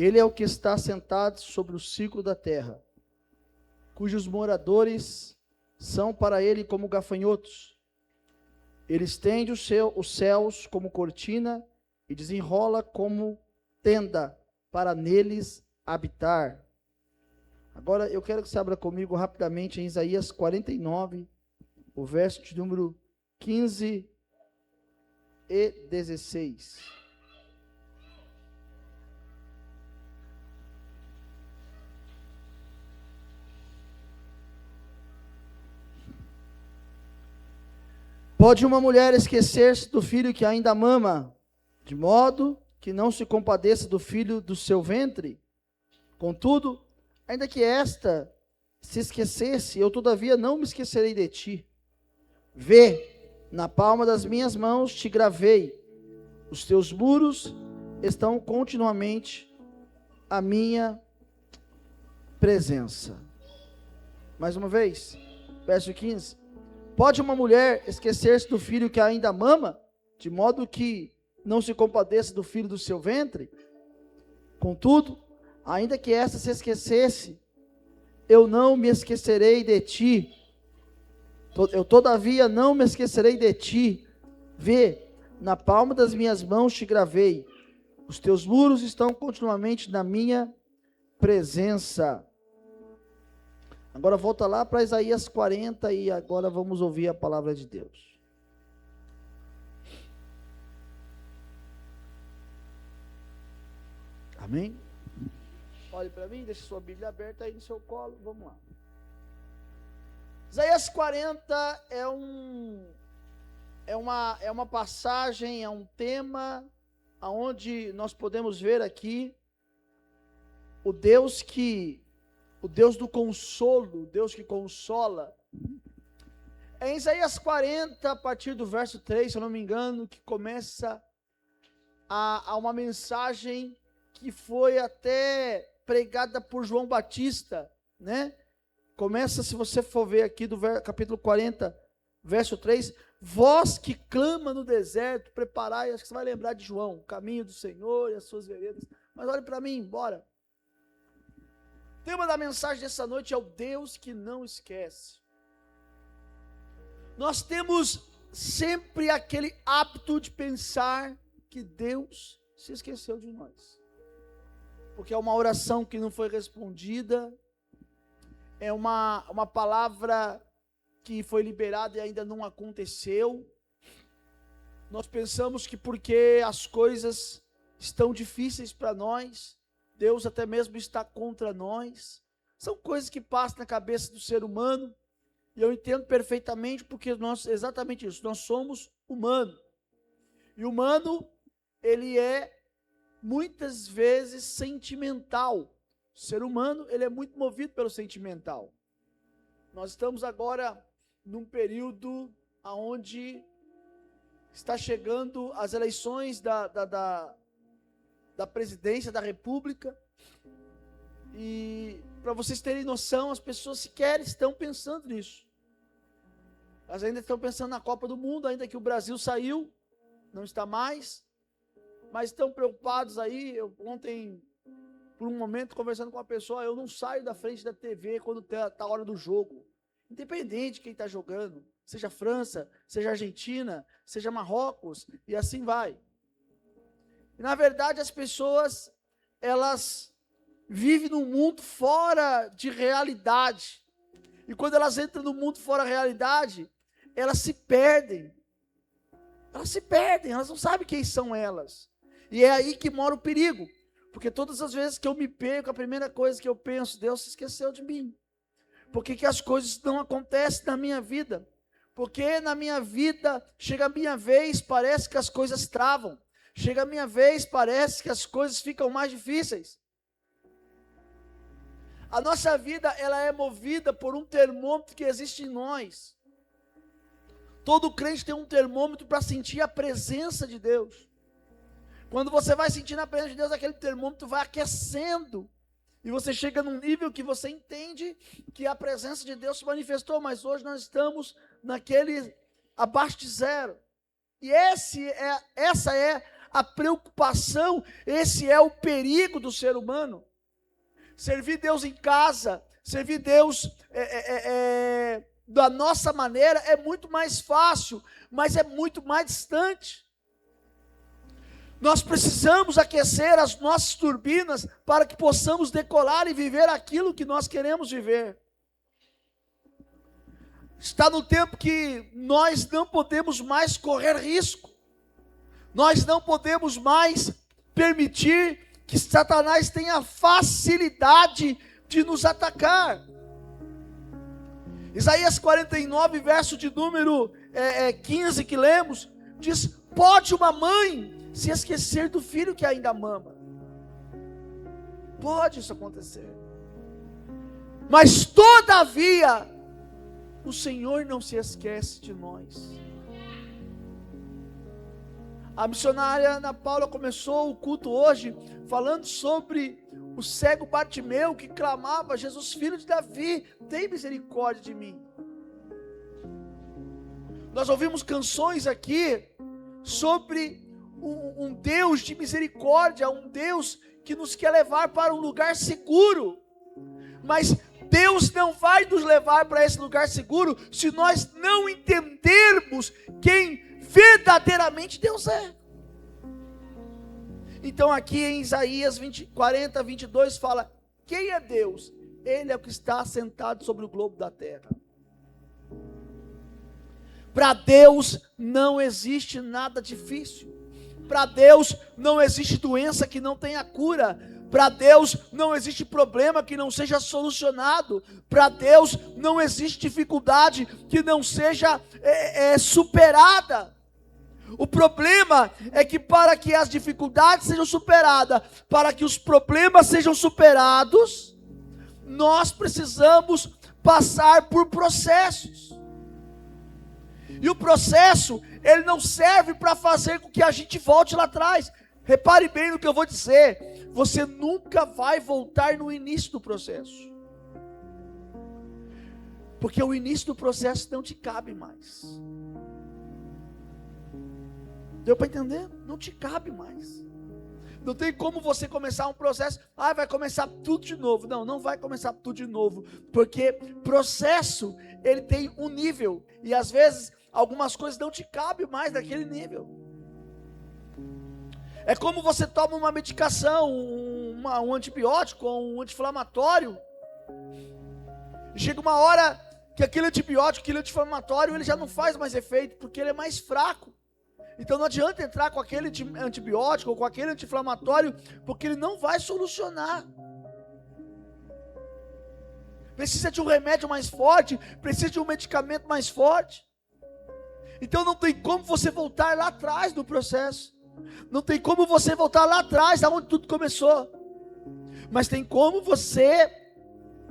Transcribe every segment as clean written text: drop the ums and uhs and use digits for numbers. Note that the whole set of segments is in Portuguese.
Ele é o que está sentado sobre o círculo da terra, cujos moradores são para ele como gafanhotos. Ele estende os céus como cortina e desenrola como tenda para neles habitar. Agora eu quero que você abra comigo rapidamente em Isaías 49, o verso de número 15 e 16. Pode uma mulher esquecer-se do filho que ainda mama, de modo que não se compadeça do filho do seu ventre? Contudo, ainda que esta se esquecesse, eu todavia não me esquecerei de ti. Vê, na palma das minhas mãos te gravei, os teus muros estão continuamente à minha presença. Mais uma vez, verso 15. Pode uma mulher esquecer-se do filho que ainda mama, de modo que não se compadeça do filho do seu ventre? Contudo, ainda que esta se esquecesse, eu não me esquecerei de ti. Eu todavia não me esquecerei de ti. Vê, na palma das minhas mãos te gravei. Os teus muros estão continuamente na minha presença. Agora volta lá para Isaías 40 e agora vamos ouvir a palavra de Deus. Amém? Olhe para mim, deixe sua Bíblia aberta aí no seu colo, vamos lá. Isaías 40 é uma passagem, é um tema aonde nós podemos ver aqui o Deus do consolo, o Deus que consola. É em Isaías 40, a partir do verso 3, se eu não me engano, que começa a uma mensagem que foi até pregada por João Batista, né? Começa, se você for ver aqui do capítulo 40, verso 3, vós que clama no deserto, preparai, acho que você vai lembrar de João, o caminho do Senhor e as suas veredas. Mas olhe para mim, bora. O tema da mensagem dessa noite é o Deus que não esquece. Nós temos sempre aquele hábito de pensar que Deus se esqueceu de nós. Porque é uma oração que não foi respondida, é uma palavra que foi liberada e ainda não aconteceu. Nós pensamos que porque as coisas estão difíceis para nós, Deus até mesmo está contra nós. São coisas que passam na cabeça do ser humano, e eu entendo perfeitamente, porque exatamente isso, nós somos humanos. E o humano, ele é muitas vezes sentimental. O ser humano, ele é muito movido pelo sentimental. Nós estamos agora num período onde está chegando as eleições da presidência da República, e para vocês terem noção, as pessoas sequer estão pensando nisso. Elas ainda estão pensando na Copa do Mundo, ainda que o Brasil saiu, não está mais, mas estão preocupados aí. Eu ontem, por um momento, conversando com uma pessoa, eu não saio da frente da TV quando está a hora do jogo, independente de quem está jogando, seja França, seja Argentina, seja Marrocos, e assim vai. E, na verdade, as pessoas, elas vivem num mundo fora de realidade. E quando elas entram no mundo fora da realidade, elas se perdem. Elas não sabem quem são elas. E é aí que mora o perigo. Porque todas as vezes que eu me perco, a primeira coisa que eu penso, Deus se esqueceu de mim. Por que as coisas não acontecem na minha vida? Porque na minha vida, chega a minha vez, parece que as coisas travam. Chega a minha vez, parece que as coisas ficam mais difíceis. A nossa vida, ela é movida por um termômetro que existe em nós. Todo crente tem um termômetro para sentir a presença de Deus. Quando você vai sentindo a presença de Deus, aquele termômetro vai aquecendo. E você chega num nível que você entende que a presença de Deus se manifestou. Mas hoje nós estamos naquele abaixo de zero. E essa é a preocupação, esse é o perigo do ser humano. Servir Deus em casa, servir Deus da nossa maneira é muito mais fácil, mas é muito mais distante. Nós precisamos aquecer as nossas turbinas para que possamos decolar e viver aquilo que nós queremos viver. Está no tempo que nós não podemos mais correr risco. Nós não podemos mais permitir que Satanás tenha facilidade de nos atacar. Isaías 49, verso de número 15 que lemos, diz: pode uma mãe se esquecer do filho que ainda mama? Pode isso acontecer. Mas todavia, o Senhor não se esquece de nós. A missionária Ana Paula começou o culto hoje falando sobre o cego Bartimeu que clamava: Jesus, filho de Davi, tem misericórdia de mim. Nós ouvimos canções aqui sobre um Deus de misericórdia, um Deus que nos quer levar para um lugar seguro. Mas Deus não vai nos levar para esse lugar seguro se nós não entendermos quem verdadeiramente Deus é. Então aqui em Isaías 40, 22 fala: quem é Deus? Ele é o que está sentado sobre o globo da terra. Para Deus não existe nada difícil. Para Deus não existe doença que não tenha cura. Para Deus não existe problema que não seja solucionado. Para Deus não existe dificuldade que não seja superada. O problema é que para que as dificuldades sejam superadas, para que os problemas sejam superados, nós precisamos passar por processos. E o processo, ele não serve para fazer com que a gente volte lá atrás. Repare bem no que eu vou dizer. Você nunca vai voltar no início do processo. Porque o início do processo não te cabe mais. Deu para entender? Não te cabe mais. Não tem como você começar um processo, vai começar tudo de novo. Não, não vai começar tudo de novo. Porque processo, ele tem um nível. E às vezes, algumas coisas não te cabem mais naquele nível. É como você toma uma medicação, um antibiótico, um anti-inflamatório. Chega uma hora que aquele antibiótico, aquele anti-inflamatório, ele já não faz mais efeito, porque ele é mais fraco. Então não adianta entrar com aquele antibiótico ou com aquele anti-inflamatório, porque ele não vai solucionar. Precisa de um remédio mais forte, precisa de um medicamento mais forte. Então não tem como você voltar lá atrás do processo. Não tem como você voltar lá atrás, aonde tudo começou. Mas tem como você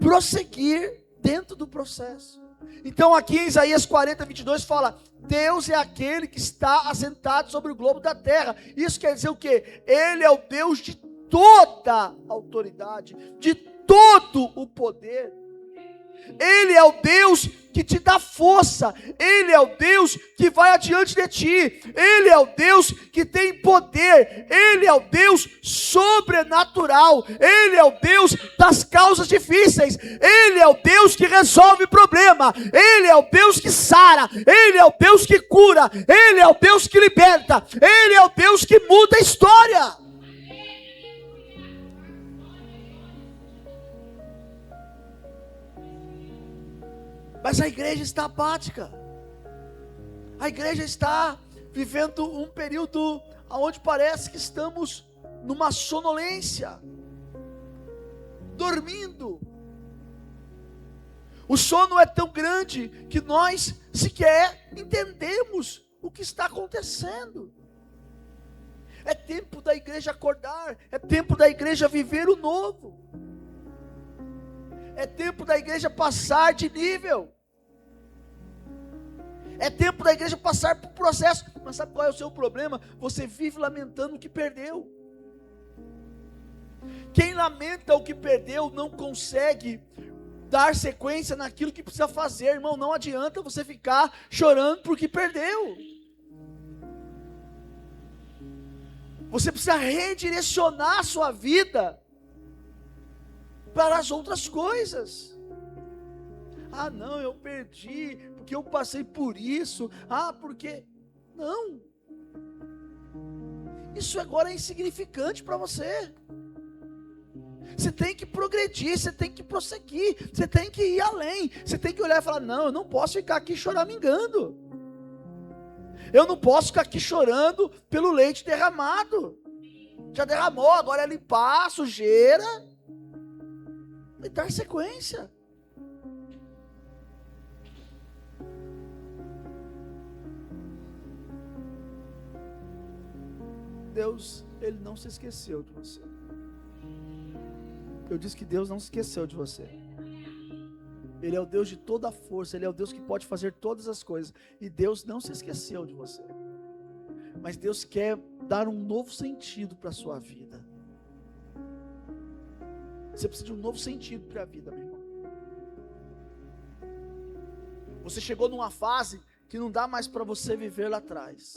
prosseguir dentro do processo. Então aqui em Isaías 40, 22 fala: Deus é aquele que está assentado sobre o globo da terra. Isso quer dizer o quê? Ele é o Deus de toda a autoridade, de todo o poder. Ele é o Deus que te dá força. Ele é o Deus que vai adiante de ti. Ele é o Deus que tem poder. Ele é o Deus sobrenatural. Ele é o Deus das causas difíceis. Ele é o Deus que resolve problema. Ele é o Deus que sara. Ele é o Deus que cura. Ele é o Deus que liberta. Ele é o Deus que muda a história. Mas a igreja está apática. A igreja está vivendo um período onde parece que estamos numa sonolência, dormindo. O sono é tão grande que nós sequer entendemos o que está acontecendo. É tempo da igreja acordar, é tempo da igreja viver o novo. É tempo da igreja passar de nível. É tempo da igreja passar por processo. Mas sabe qual é o seu problema? Você vive lamentando o que perdeu. Quem lamenta o que perdeu não consegue dar sequência naquilo que precisa fazer, irmão. Não adianta você ficar chorando por que perdeu. Você precisa redirecionar a sua vida para as outras coisas. Ah, não, eu perdi, porque eu passei por isso. Ah, porque... Não. Isso agora é insignificante para você. Você tem que progredir, você tem que prosseguir, você tem que ir além. Você tem que olhar e falar, não, eu não posso ficar aqui choramingando. Eu não posso ficar aqui chorando pelo leite derramado. Já derramou, agora é limpar a sujeira e dar sequência. Deus, Ele não se esqueceu de você. Eu disse que Deus não se esqueceu de você. Ele é o Deus de toda a força, Ele é o Deus que pode fazer todas as coisas. E Deus não se esqueceu de você. Mas Deus quer dar um novo sentido para a sua vida. Você precisa de um novo sentido para a vida, meu irmão. Você chegou numa fase que não dá mais para você viver lá atrás.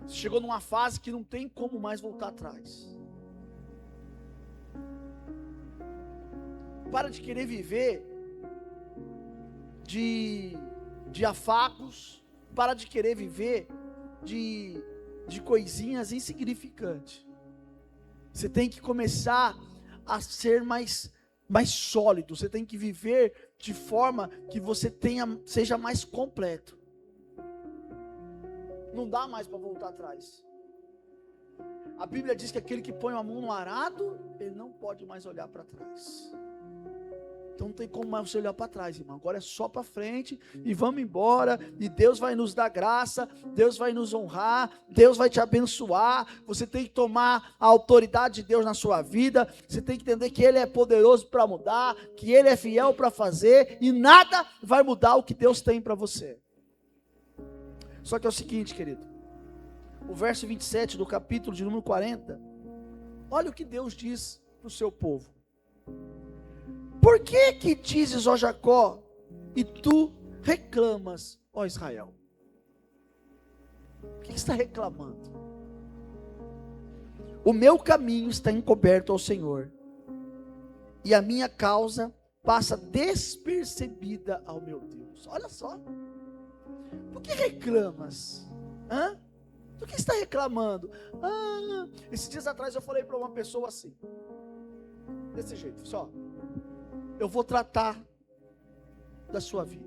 Você chegou numa fase que não tem como mais voltar atrás. Para de querer viver de afagos. Para de querer viver de coisinhas insignificantes. Você tem que começar a ser mais sólido. Você tem que viver de forma que você seja mais completo. Não dá mais para voltar atrás. A Bíblia diz que aquele que põe a mão no arado, ele não pode mais olhar para trás. Então não tem como mais você olhar para trás, irmão. Agora é só para frente e vamos embora. E Deus vai nos dar graça, Deus vai nos honrar, Deus vai te abençoar. Você tem que tomar a autoridade de Deus na sua vida. Você tem que entender que Ele é poderoso para mudar, que Ele é fiel para fazer. E nada vai mudar o que Deus tem para você. Só que é o seguinte, querido. O verso 27 do capítulo de número 40. Olha o que Deus diz para o seu povo. Por que dizes, ó Jacó, e tu reclamas, ó Israel? O que está reclamando? O meu caminho está encoberto ao Senhor, e a minha causa passa despercebida ao meu Deus. Olha só. Por que reclamas? Do que está reclamando? Esses dias atrás eu falei para uma pessoa assim, desse jeito, só. Eu vou tratar da sua vida.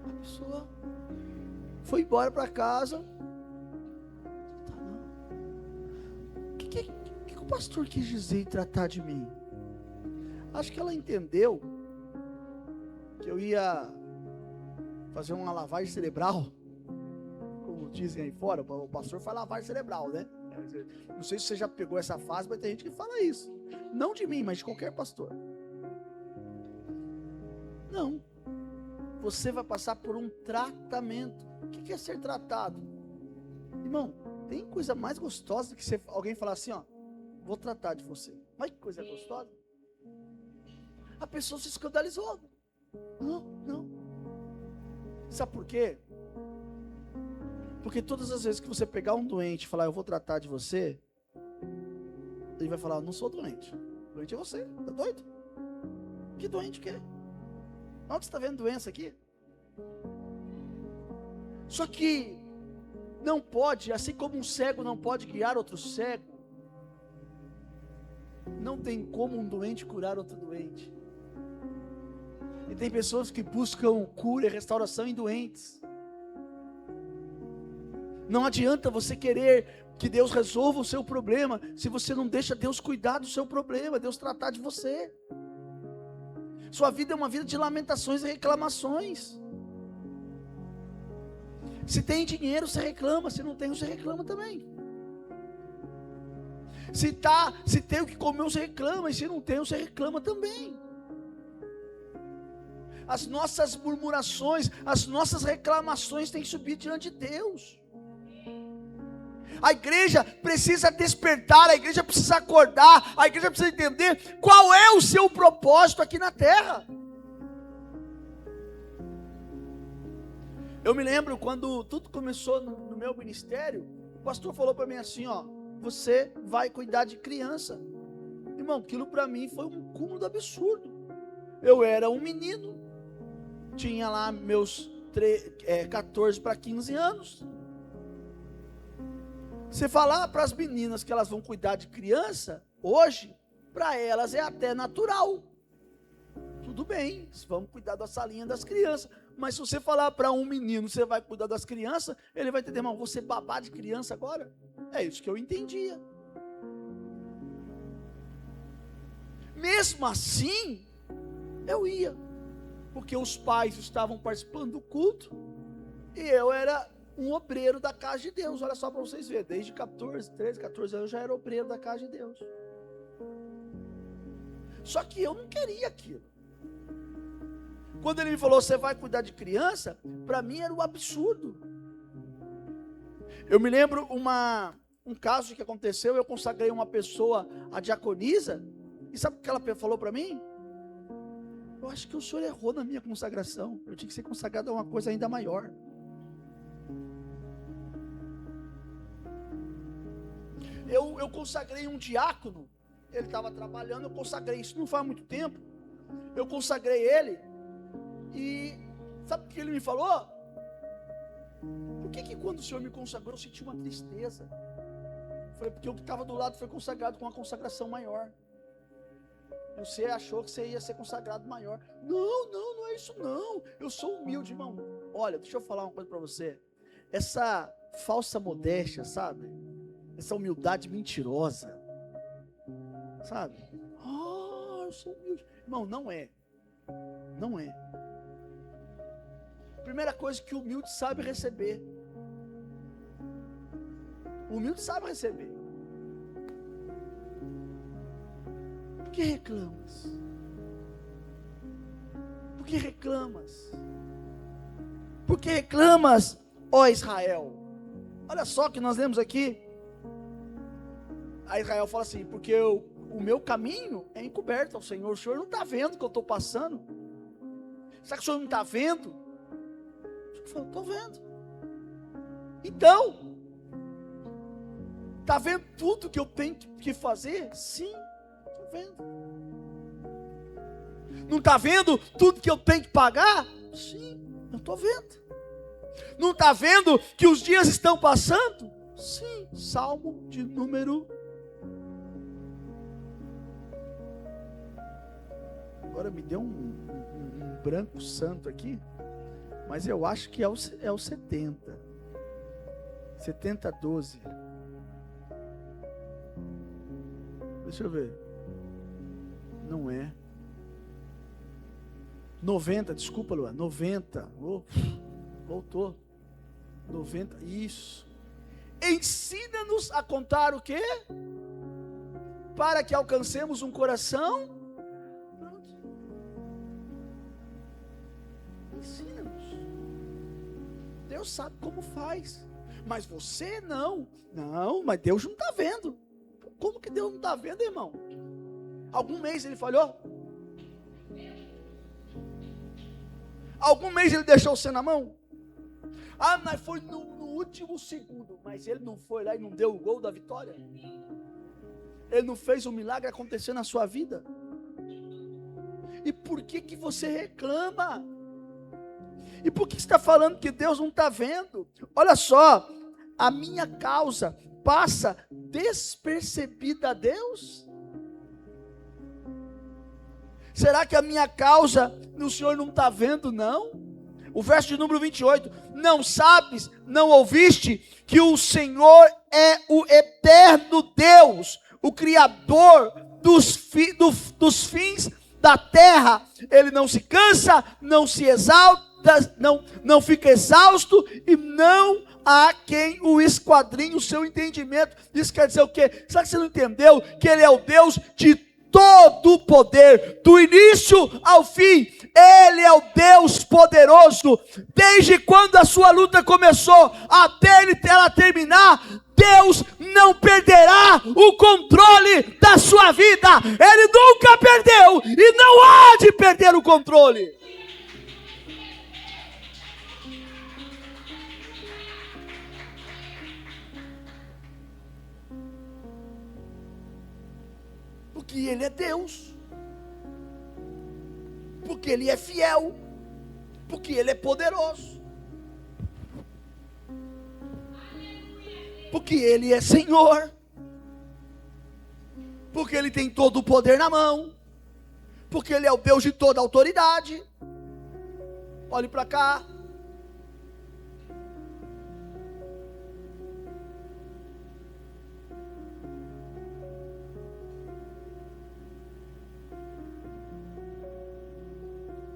A pessoa foi embora para casa. O que o pastor quis dizer em tratar de mim? Acho que ela entendeu que eu ia fazer uma lavagem cerebral, como dizem aí fora. O pastor faz lavagem cerebral, né? Não sei se você já pegou essa fase, mas tem gente que fala isso. Não de mim, mas de qualquer pastor. Não. Você vai passar por um tratamento. O que é ser tratado? Irmão, tem coisa mais gostosa do que alguém falar assim, ó, vou tratar de você. Mas que coisa gostosa. A pessoa se escandalizou. Não. Sabe por quê? Porque todas as vezes que você pegar um doente e falar, eu vou tratar de você, ele vai falar, eu não sou doente. Doente é você, tá doido? Que doente que é? Onde você está vendo doença aqui? Só que não pode, assim como um cego não pode guiar outro cego, não tem como um doente curar outro doente. E tem pessoas que buscam cura e restauração em doentes. Não adianta você querer que Deus resolva o seu problema, se você não deixa Deus cuidar do seu problema, Deus tratar de você. Sua vida é uma vida de lamentações e reclamações. Se tem dinheiro, você reclama. Se não tem, você reclama também. Se tem o que comer, você reclama. E se não tem, você reclama também. As nossas murmurações, as nossas reclamações têm que subir diante de Deus. A igreja precisa despertar, a igreja precisa acordar, a igreja precisa entender qual é o seu propósito aqui na terra. Eu me lembro quando tudo começou no meu ministério, o pastor falou para mim assim, ó, você vai cuidar de criança. Irmão, aquilo para mim foi um cúmulo absurdo. Eu era um menino, tinha lá meus 14 para 15 anos. Você falar para as meninas que elas vão cuidar de criança, hoje, para elas é até natural. Tudo bem, vamos cuidar da salinha das crianças. Mas se você falar para um menino, você vai cuidar das crianças, ele vai entender, irmão, você babar de criança agora? É isso que eu entendia. Mesmo assim, eu ia, porque os pais estavam participando do culto, e eu era um obreiro da casa de Deus. Olha só para vocês verem, desde 13, 14 anos eu já era obreiro da casa de Deus. Só que eu não queria aquilo. Quando ele me falou, você vai cuidar de criança, para mim era um absurdo. Eu me lembro um caso que aconteceu, eu consagrei uma pessoa, a diaconisa, e sabe o que ela falou para mim? Eu acho que o senhor errou na minha consagração, eu tinha que ser consagrado a uma coisa ainda maior. Eu consagrei um diácono, ele estava trabalhando, eu consagrei, isso não faz muito tempo, eu consagrei ele, e sabe o que ele me falou? Por que quando o senhor me consagrou eu senti uma tristeza? Eu falei, porque o que estava do lado foi consagrado com uma consagração maior. E você achou que você ia ser consagrado maior. Não é isso não. Eu sou humilde, irmão. Olha, deixa eu falar uma coisa para você. Essa falsa modéstia, sabe? Essa humildade mentirosa, sabe? Eu sou humilde. Irmão, não é. Não é. Primeira coisa que o humilde sabe receber. O humilde sabe receber. Por que reclamas? Por que reclamas? Por que reclamas, ó Israel? Olha só o que nós lemos aqui. Aí Israel fala assim, porque o meu caminho é encoberto ao Senhor. O Senhor não está vendo o que eu estou passando? Será que o Senhor não está vendo? Eu estou vendo. Então, está vendo tudo que eu tenho que fazer? Sim, estou vendo. Não está vendo tudo que eu tenho que pagar? Sim, eu estou vendo. Não está vendo que os dias estão passando? Sim, Salmo de número... Agora me deu um branco santo aqui, mas eu acho que é o 70, 12. Deixa eu ver. Não é. 90, desculpa, Luan. 90. Voltou. 90, isso. Ensina-nos a contar o quê? Para que alcancemos um coração. Ensina-nos. Deus sabe como faz. Mas você não. Não, mas Deus não está vendo. Como que Deus não está vendo, irmão? Algum mês ele falhou? Algum mês ele deixou você na mão? Mas foi no último segundo. Mas ele não foi lá e não deu o gol da vitória? Ele não fez um milagre acontecer na sua vida? E por que você reclama? E por que você está falando que Deus não está vendo? Olha só, a minha causa passa despercebida a Deus? Será que a minha causa o Senhor não está vendo, não? O verso de número 28, não sabes, não ouviste, que o Senhor é o eterno Deus, o Criador dos fins da terra. Ele não se cansa, não se exalta, não fica exausto, e não há quem o esquadrinhe o seu entendimento. Isso quer dizer o quê? Será que você não entendeu que Ele é o Deus de todo o poder, do início ao fim? Ele é o Deus poderoso. Desde quando a sua luta começou até ela terminar, Deus não perderá o controle da sua vida. Ele nunca perdeu e não há de perder o controle. Porque Ele é Deus. Porque Ele é fiel. Porque Ele é poderoso. Porque Ele é Senhor. Porque Ele tem todo o poder na mão. Porque Ele é o Deus de toda a autoridade. Olhe para cá.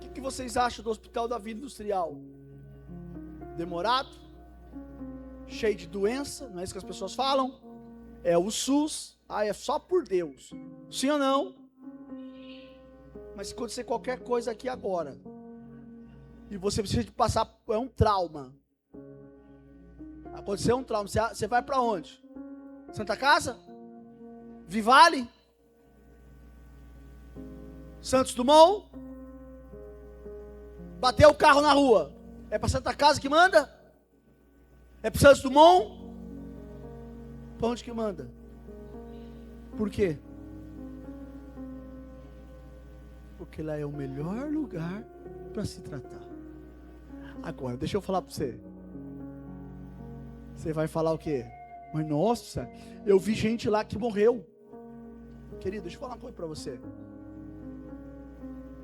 O que vocês acham do Hospital da Vila Industrial? Demorado? Cheio de doença? Não é isso que as pessoas falam? É o SUS. Ah, é só por Deus. Sim ou não? Mas se acontecer qualquer coisa aqui agora, e você precisa de passar, é um trauma. Aconteceu um trauma, você vai para onde? Santa Casa? Vivale? Santos Dumont? Bateu o carro na rua, é para Santa Casa que manda? É para Santos Dumont? Para onde que manda? Por quê? Porque lá é o melhor lugar para se tratar. Agora, deixa eu falar para você. Você vai falar o quê? Mas nossa, eu vi gente lá que morreu. Querido, deixa eu falar uma coisa para você.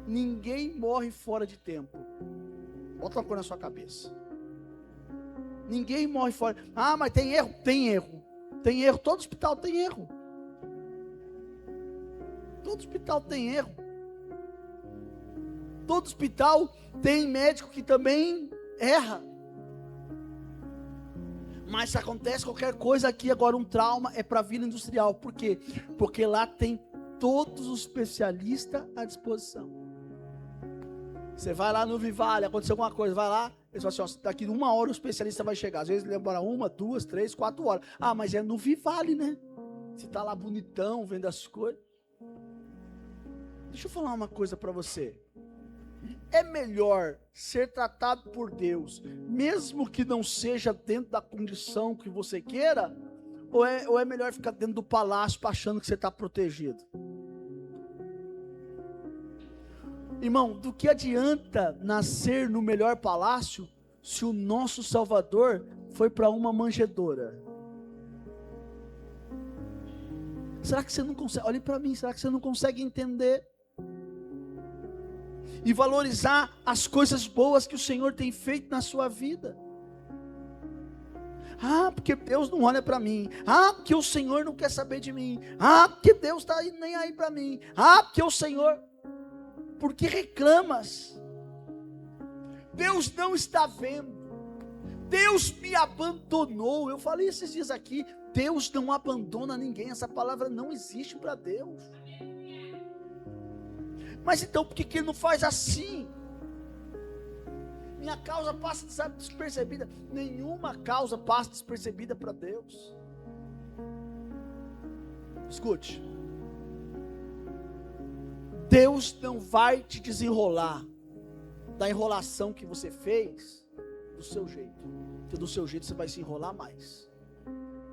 Ninguém morre fora de tempo. Bota uma coisa na sua cabeça. Ninguém morre fora. Ah, mas tem erro? Tem erro. Tem erro. Todo hospital tem erro. Todo hospital tem erro. Todo hospital tem médico que também erra. Mas se acontece qualquer coisa aqui, agora um trauma, é para a Vila Industrial. Por quê? Porque lá tem todos os especialistas à disposição. Você vai lá no Vivale, aconteceu alguma coisa, vai lá, eles falam assim, ó, daqui 1 hora o especialista vai chegar. Às vezes demora 1, 2, 3, 4 horas. Ah, mas é no Vivale, né? Você está lá bonitão, vendo as coisas. Deixa eu falar uma coisa para você. É melhor ser tratado por Deus, mesmo que não seja dentro da condição que você queira, ou é melhor ficar dentro do palácio achando que você está protegido? Irmão, do que adianta nascer no melhor palácio se o nosso Salvador foi para uma manjedoura? Será que você não consegue? Olhe para mim, será que você não consegue entender? E valorizar as coisas boas que o Senhor tem feito na sua vida. Ah, porque Deus não olha para mim. Ah, porque o Senhor não quer saber de mim. Ah, porque Deus está nem aí para mim. Ah, porque o Senhor... Por que reclamas? Deus não está vendo. Deus me abandonou. Eu falei esses dias aqui, Deus não abandona ninguém. Essa palavra não existe para Deus. Mas então por que Ele não faz assim? Minha causa passa despercebida. Nenhuma causa passa despercebida para Deus. Escute. Deus não vai te desenrolar da enrolação que você fez do seu jeito. Porque do seu jeito você vai se enrolar mais.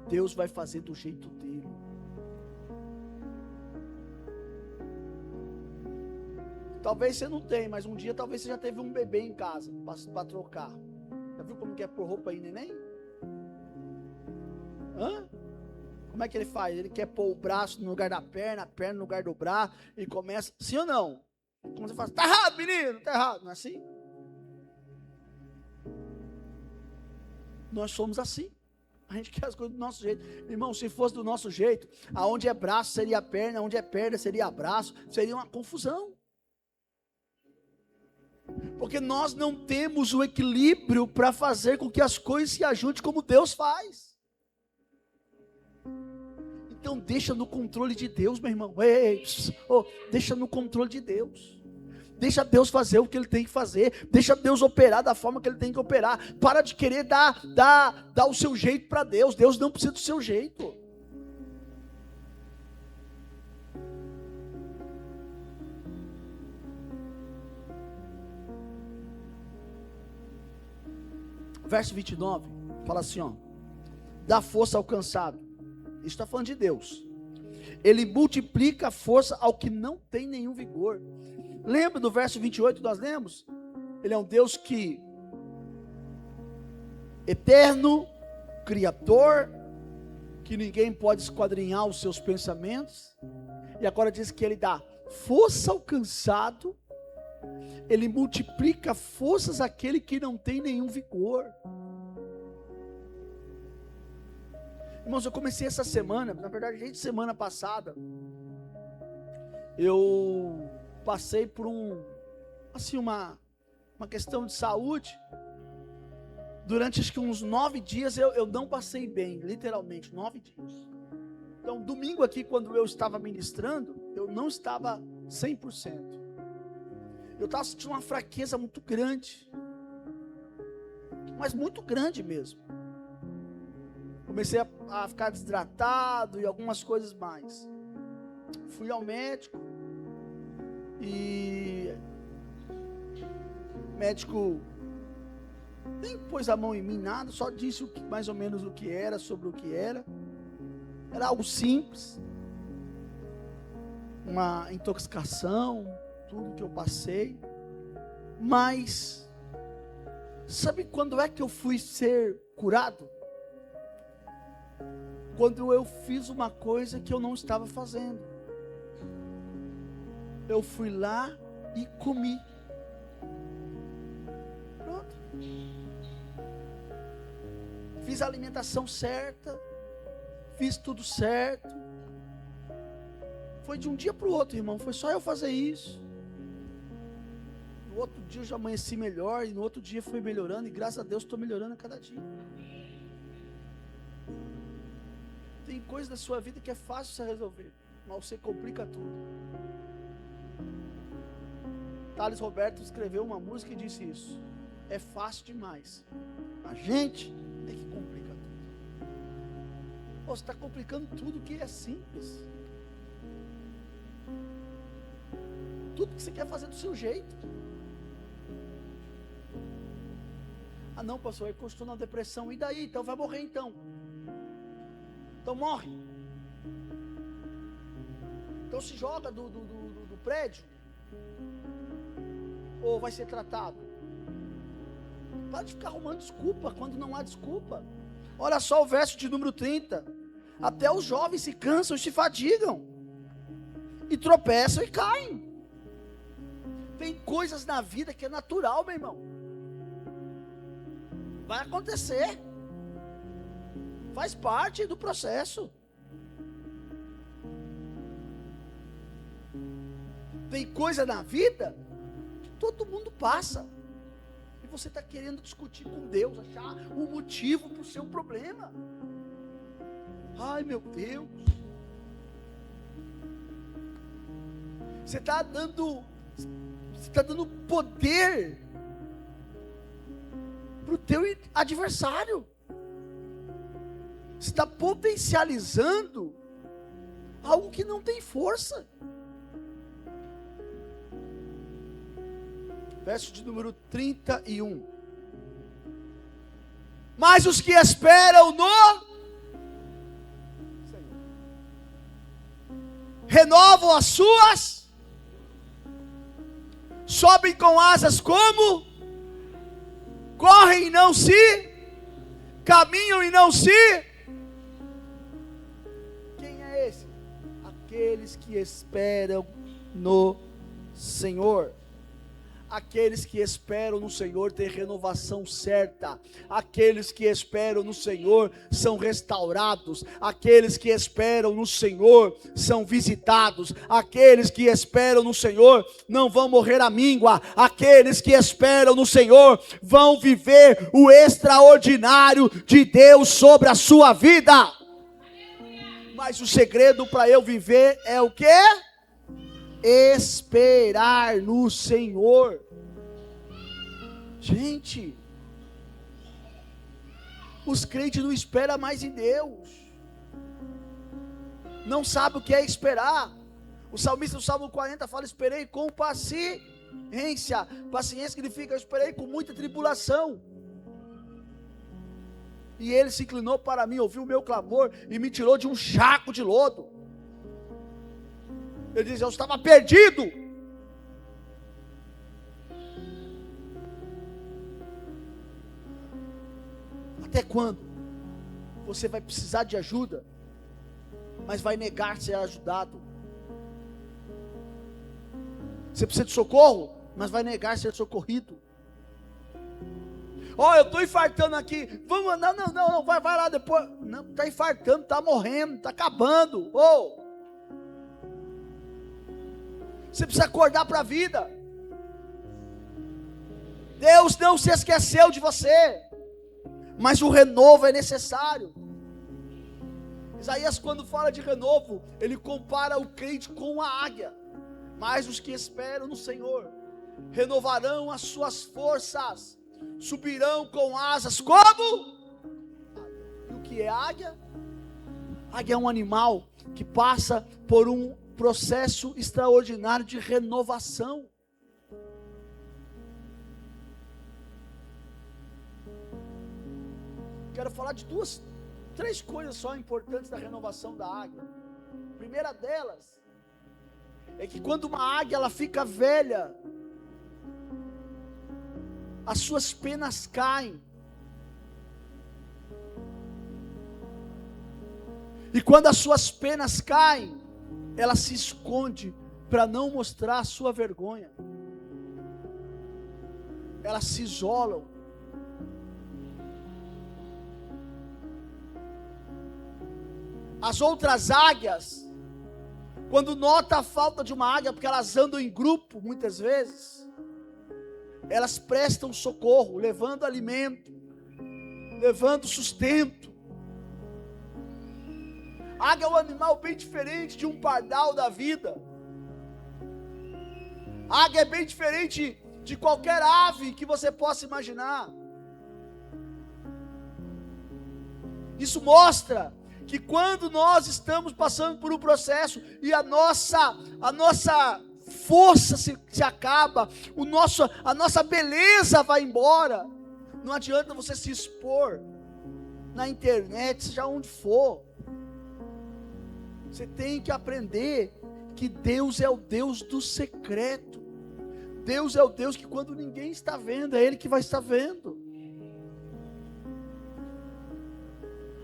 Deus vai fazer do jeito dele. Talvez você não tenha, mas um dia talvez você já teve um bebê em casa para trocar. Já viu como que é pôr roupa aí, neném? Hã? Como é que ele faz? Ele quer pôr o braço no lugar da perna, a perna no lugar do braço, e começa, sim ou não? Como você fala, tá errado, menino, tá errado, não é assim? Nós somos assim. A gente quer as coisas do nosso jeito. Irmão, se fosse do nosso jeito, aonde é braço seria perna, onde é perna seria braço, seria uma confusão. Porque nós não temos o equilíbrio para fazer com que as coisas se ajudem como Deus faz. Então deixa no controle de Deus, meu irmão. Deixa no controle de Deus. Deixa Deus fazer o que Ele tem que fazer. Deixa Deus operar da forma que Ele tem que operar. Para de querer dar o seu jeito para Deus. Deus não precisa do seu jeito. Verso 29, fala assim, ó. Dá força ao cansado. Isso está falando de Deus. Ele multiplica a força ao que não tem nenhum vigor. Lembra do verso 28 que nós lemos? Ele é um Deus que eterno, criador, que ninguém pode esquadrinhar os seus pensamentos. E agora diz que ele dá força ao cansado, ele multiplica forças àquele que não tem nenhum vigor. Irmãos, eu comecei essa semana, na verdade desde semana passada, eu passei por uma questão de saúde. Durante acho que uns 9 dias eu não passei bem, literalmente, 9 dias. Então, domingo aqui, quando eu estava ministrando, eu não estava 100%. Eu estava sentindo uma fraqueza muito grande, mas muito grande mesmo. Comecei a ficar desidratado e algumas coisas mais. Fui ao médico e o médico nem pôs a mão em mim, nada, só disse mais ou menos o que era, sobre o que era. Era algo simples, uma intoxicação, tudo que eu passei. Mas, sabe quando é que eu fui ser curado? Quando eu fiz uma coisa que eu não estava fazendo. Eu fui lá e comi. Pronto. Fiz a alimentação certa, fiz tudo certo. Foi de um dia para o outro, irmão, foi só eu fazer isso. No outro dia eu já amanheci melhor, e no outro dia foi melhorando, e graças a Deus estou melhorando a cada dia. Tem coisa da sua vida que é fácil você resolver, mas você complica tudo. Thales Roberto escreveu uma música e disse isso: é fácil demais, a gente tem que complicar tudo. Você está complicando tudo que é simples. Tudo que você quer fazer do seu jeito. Ah não, pastor, eu estou na depressão. E daí? Então vai morrer então. Então morre. Então se joga do prédio. Ou vai ser tratado. Para de ficar arrumando desculpa quando não há desculpa. Olha só o verso de número 30. Até os jovens se cansam e se fadigam. E tropeçam e caem. Tem coisas na vida que é natural, meu irmão. Vai acontecer. Faz parte do processo. Tem coisa na vida que todo mundo passa. E você está querendo discutir com Deus, achar um motivo para o seu problema. Ai meu Deus. Você está dando poder para o teu adversário. Você está potencializando algo que não tem força. Verso de número 31. Mas os que esperam no Senhor renovam as suas, sobem com asas como, correm e não se, caminham e não se. Quem é esse? Aqueles que esperam no Senhor. Aqueles que esperam no Senhor têm renovação certa. Aqueles que esperam no Senhor são restaurados. Aqueles que esperam no Senhor são visitados. Aqueles que esperam no Senhor não vão morrer à míngua. Aqueles que esperam no Senhor vão viver o extraordinário de Deus sobre a sua vida. Mas o segredo para eu viver é o quê? Esperar no Senhor. Gente, os crentes não esperam mais em Deus, não sabem o que é esperar. O salmista do Salmo 40 fala: esperei com paciência. Paciência significa eu esperei com muita tribulação. E ele se inclinou para mim, ouviu o meu clamor e me tirou de um charco de lodo. Ele diz: eu estava perdido. Até quando você vai precisar de ajuda, mas vai negar ser ajudado? Você precisa de socorro, mas vai negar ser socorrido. Eu estou infartando aqui. Vamos, não, vai lá depois. Não, está infartando, está morrendo, está acabando. Você precisa acordar para a vida. Deus não se esqueceu de você, mas o renovo é necessário. Isaías, quando fala de renovo, ele compara o crente com a águia. Mas os que esperam no Senhor renovarão as suas forças, subirão com asas como? E o que é águia? Águia é um animal que passa por um processo extraordinário de renovação. Quero falar de três coisas só importantes da renovação da águia. A primeira delas é que quando uma águia ela fica velha, as suas penas caem. E quando as suas penas caem, ela se esconde para não mostrar a sua vergonha. Elas se isolam. As outras águias, quando nota a falta de uma águia, porque elas andam em grupo muitas vezes, elas prestam socorro, levando alimento, levando sustento. A águia é um animal bem diferente de um pardal da vida. A águia é bem diferente de qualquer ave que você possa imaginar. Isso mostra que quando nós estamos passando por um processo e a nossa força se acaba, a nossa beleza vai embora, não adianta você se expor na internet, seja onde for. Você tem que aprender que Deus é o Deus do secreto. Deus é o Deus que quando ninguém está vendo, é Ele que vai estar vendo.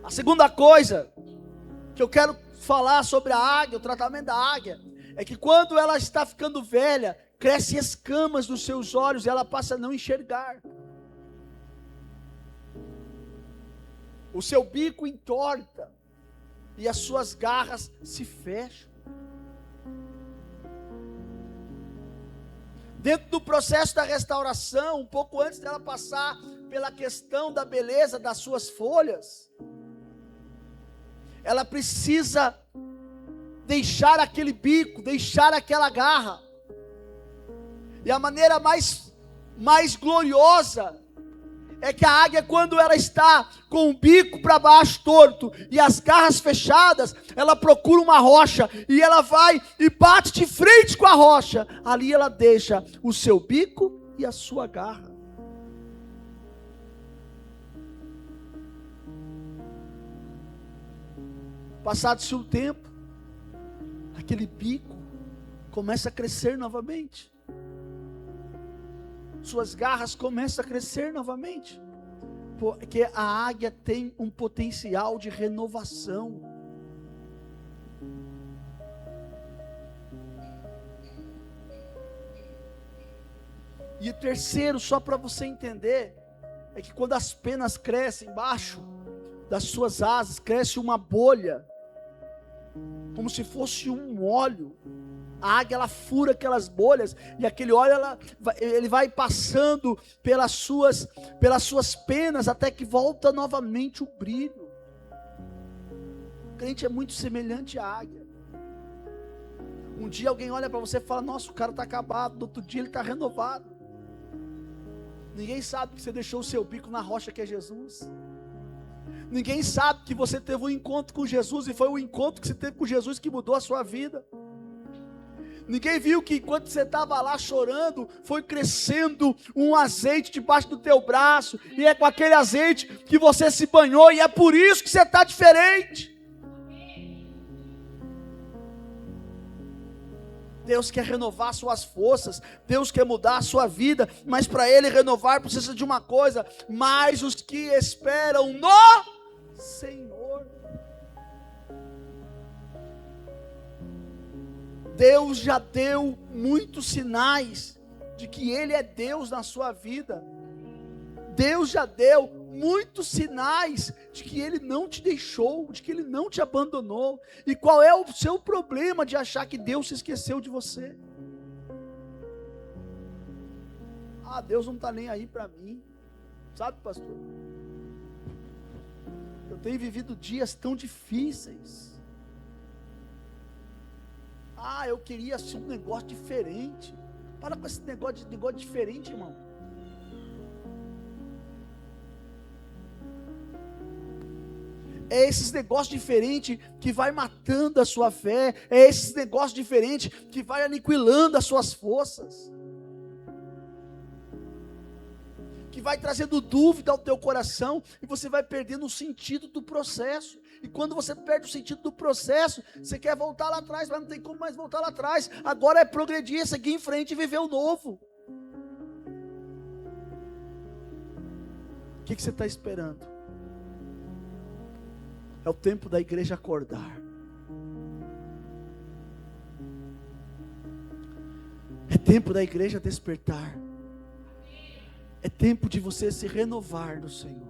A segunda coisa que eu quero falar sobre a águia, o tratamento da águia, é que quando ela está ficando velha, crescem escamas nos seus olhos e ela passa a não enxergar. O seu bico entorta e as suas garras se fecham. Dentro do processo da restauração, um pouco antes dela passar pela questão da beleza das suas folhas, ela precisa deixar aquele bico, deixar aquela garra. E a maneira mais gloriosa é que a águia, quando ela está com o bico para baixo torto e as garras fechadas, ela procura uma rocha e ela vai e bate de frente com a rocha. Ali ela deixa o seu bico e a sua garra. Passado-se um tempo, aquele bico começa a crescer novamente. Suas garras começam a crescer novamente. Porque a águia tem um potencial de renovação. E o terceiro, só para você entender, é que quando as penas crescem embaixo das suas asas, cresce uma bolha, como se fosse um óleo. A águia, ela fura aquelas bolhas, e aquele óleo, ele vai passando pelas suas penas, até que volta novamente o brilho. O crente é muito semelhante à águia. Um dia alguém olha para você e fala: nossa, o cara está acabado. No outro dia ele está renovado. Ninguém sabe que você deixou o seu bico na rocha que é Jesus. Ninguém sabe que você teve um encontro com Jesus, e foi o encontro que você teve com Jesus que mudou a sua vida. Ninguém viu que enquanto você estava lá chorando, foi crescendo um azeite debaixo do teu braço, e é com aquele azeite que você se banhou, e é por isso que você está diferente. Deus quer renovar suas forças, Deus quer mudar a sua vida, mas para Ele renovar precisa de uma coisa: mais os que esperam no Senhor. Deus já deu muitos sinais de que Ele é Deus na sua vida. Deus já deu muitos sinais de que Ele não te deixou, de que Ele não te abandonou. E qual é o seu problema de achar que Deus se esqueceu de você? Ah, Deus não está nem aí para mim. Sabe, pastor? Eu tenho vivido dias tão difíceis. Ah, eu queria assim, um negócio diferente. Para com esse negócio diferente, irmão. É esses negócios diferentes que vai matando a sua fé. É esses negócios diferentes que vai aniquilando as suas forças. Que vai trazendo dúvida ao teu coração. E você vai perdendo o sentido do processo. E quando você perde o sentido do processo, você quer voltar lá atrás, mas não tem como mais voltar lá atrás. Agora é progredir, é seguir em frente e viver o novo. O que você está esperando? É o tempo da igreja acordar. É tempo da igreja despertar. É tempo de você se renovar no Senhor.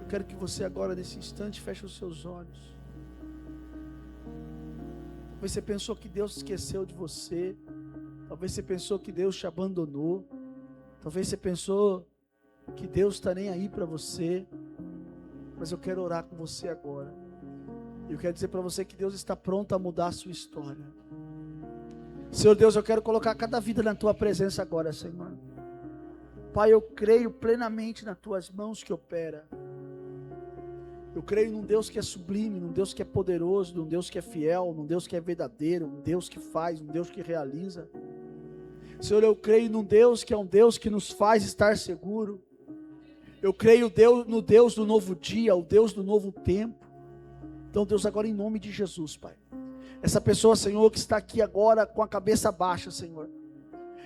Eu quero que você agora, nesse instante, feche os seus olhos. Talvez você pensou que Deus esqueceu de você. Talvez você pensou que Deus te abandonou. Talvez você pensou que Deus está nem aí para você. Mas eu quero orar com você agora. Eu quero dizer para você que Deus está pronto a mudar a sua história. Senhor Deus, eu quero colocar cada vida na Tua presença agora, Senhor. Pai, eu creio plenamente nas Tuas mãos que opera. Eu creio num Deus que é sublime, num Deus que é poderoso, num Deus que é fiel, num Deus que é verdadeiro, um Deus que faz, um Deus que realiza. Senhor, eu creio num Deus que é um Deus que nos faz estar seguro. Eu creio no Deus do novo dia, o Deus do novo tempo. Então, Deus, agora em nome de Jesus, Pai. Essa pessoa, Senhor, que está aqui agora com a cabeça baixa, Senhor.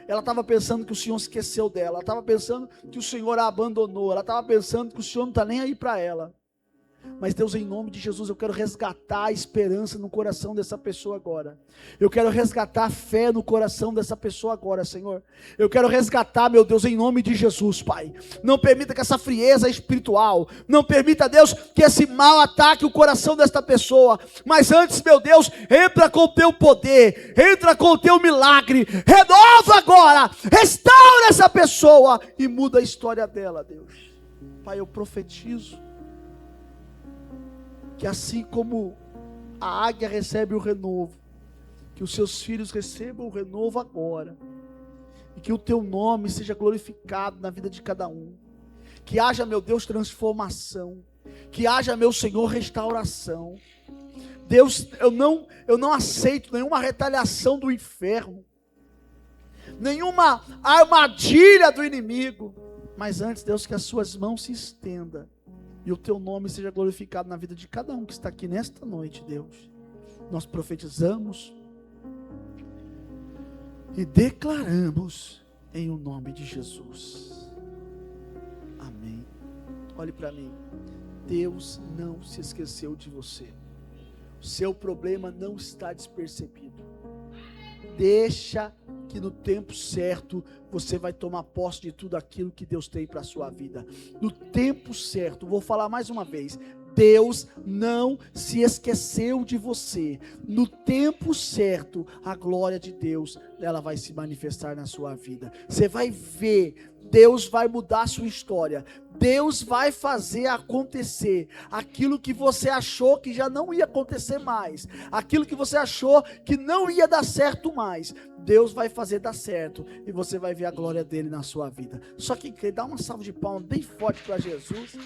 Ela estava pensando que o Senhor esqueceu dela. Ela estava pensando que o Senhor a abandonou. Ela estava pensando que o Senhor não está nem aí para ela. Mas Deus, em nome de Jesus, eu quero resgatar a esperança no coração dessa pessoa agora. Eu quero resgatar a fé no coração dessa pessoa agora, Senhor. Eu quero resgatar, meu Deus, em nome de Jesus, Pai. Não permita que essa frieza espiritual, não permita, Deus, que esse mal ataque o coração desta pessoa. Mas antes, meu Deus, entra com o teu poder, entra com o teu milagre, renova agora, restaura essa pessoa e muda a história dela, Deus. Pai, eu profetizo que assim como a águia recebe o renovo, que os seus filhos recebam o renovo agora, e que o teu nome seja glorificado na vida de cada um, que haja, meu Deus, transformação, que haja, meu Senhor, restauração. Deus, eu não aceito nenhuma retaliação do inferno, nenhuma armadilha do inimigo, mas antes, Deus, que as suas mãos se estendam, e o teu nome seja glorificado na vida de cada um que está aqui nesta noite, Deus. Nós profetizamos e declaramos em o nome de Jesus. Amém. Olhe para mim. Deus não se esqueceu de você. O seu problema não está despercebido. Deixa que no tempo certo você vai tomar posse de tudo aquilo que Deus tem para a sua vida. No tempo certo, vou falar mais uma vez, Deus não se esqueceu de você. No tempo certo, a glória de Deus, ela vai se manifestar na sua vida. Você vai ver, Deus vai mudar a sua história. Deus vai fazer acontecer aquilo que você achou que já não ia acontecer mais, aquilo que você achou que não ia dar certo mais, Deus vai fazer dar certo, e você vai ver a glória dele na sua vida. Só que dá uma salva de palmas bem forte para Jesus.